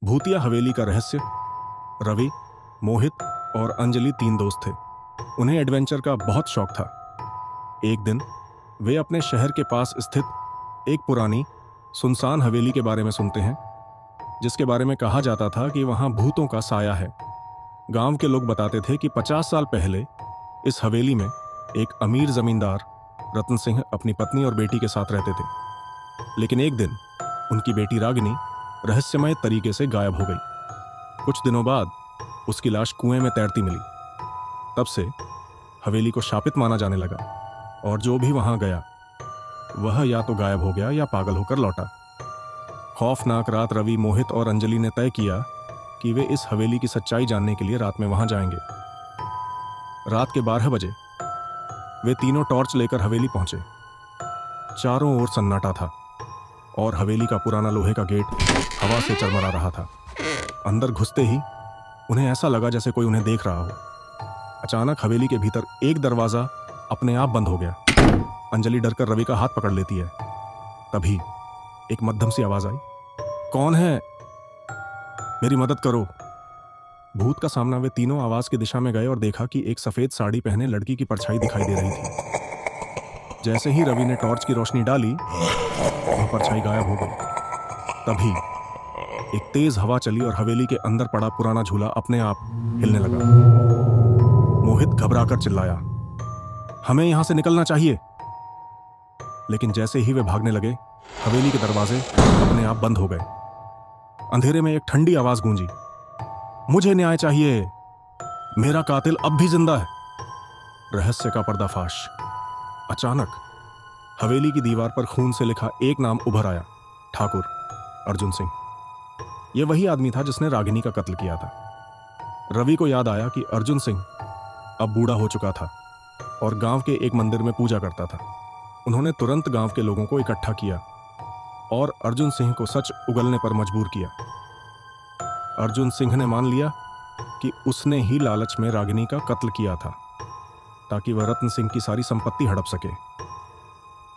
भूतिया हवेली का रहस्य। रवि, मोहित और अंजलि 3 दोस्त थे। उन्हें एडवेंचर का बहुत शौक था। एक दिन वे अपने शहर के पास स्थित एक पुरानी सुनसान हवेली के बारे में सुनते हैं, जिसके बारे में कहा जाता था कि वहां भूतों का साया है। गांव के लोग बताते थे कि 50 साल पहले इस हवेली में एक अमीर जमींदार रतन सिंह अपनी पत्नी और बेटी के साथ रहते थे। लेकिन एक दिन उनकी बेटी रागिनी रहस्यमय तरीके से गायब हो गई। कुछ दिनों बाद उसकी लाश कुएं में तैरती मिली। तब से हवेली को शापित माना जाने लगा और जो भी वहां गया वह या तो गायब हो गया या पागल होकर लौटा। खौफनाक रात रवि, मोहित और अंजलि ने तय किया कि वे इस हवेली की सच्चाई जानने के लिए रात में वहां जाएंगे। रात के 12 बजे वे तीनों टॉर्च लेकर हवेली पहुंचे। चारों ओर सन्नाटा था और हवेली का पुराना लोहे का गेट हवा से चरमरा रहा था। अंदर घुसते ही उन्हें ऐसा लगा जैसे कोई उन्हें देख रहा हो। अचानक हवेली के भीतर एक दरवाजा अपने आप बंद हो गया। अंजलि डरकर रवि का हाथ पकड़ लेती है। तभी एक मध्यम सी आवाज आई, कौन है? मेरी मदद करो। भूत का सामना। वे तीनों आवाज की दिशा में गए और देखा कि एक सफेद साड़ी पहने लड़की की परछाई दिखाई दे रही थी। जैसे ही रवि ने टॉर्च की रोशनी डाली, वह परछाई गायब हो गई। तभी एक तेज हवा चली और हवेली के अंदर पड़ा पुराना झूला अपने आप हिलने लगा। मोहित घबराकर चिल्लाया, हमें यहां से निकलना चाहिए। लेकिन जैसे ही वे भागने लगे, हवेली के दरवाजे अपने आप बंद हो गए। अंधेरे में एक ठंडी आवाज गूंजी, मुझे न्याय चाहिए, मेरा कातिल अब भी जिंदा है। रहस्य का पर्दाफाश। अचानक हवेली की दीवार पर खून से लिखा एक नाम उभर आया, ठाकुर अर्जुन सिंह। यह वही आदमी था जिसने रागिनी का कत्ल किया था। रवि को याद आया कि अर्जुन सिंह अब बूढ़ा हो चुका था और गांव के एक मंदिर में पूजा करता था। उन्होंने तुरंत गांव के लोगों को इकट्ठा किया और अर्जुन सिंह को सच उगलने पर मजबूर किया। अर्जुन सिंह ने मान लिया कि उसने ही लालच में रागिनी का कत्ल किया था ताकि वह रत्न सिंह की सारी संपत्ति हड़प सके।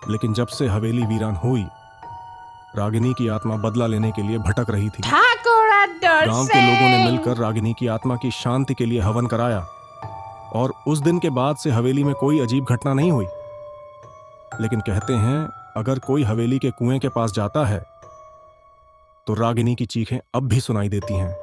लेकिन जब से हवेली वीरान हुई, रागिनी की आत्मा बदला लेने के लिए भटक रही थी। गांव के लोगों ने मिलकर रागिनी की आत्मा की शांति के लिए हवन कराया और उस दिन के बाद से हवेली में कोई अजीब घटना नहीं हुई। लेकिन कहते हैं अगर कोई हवेली के कुएं के पास जाता है तो रागिनी की चीखें अब भी सुनाई देती हैं।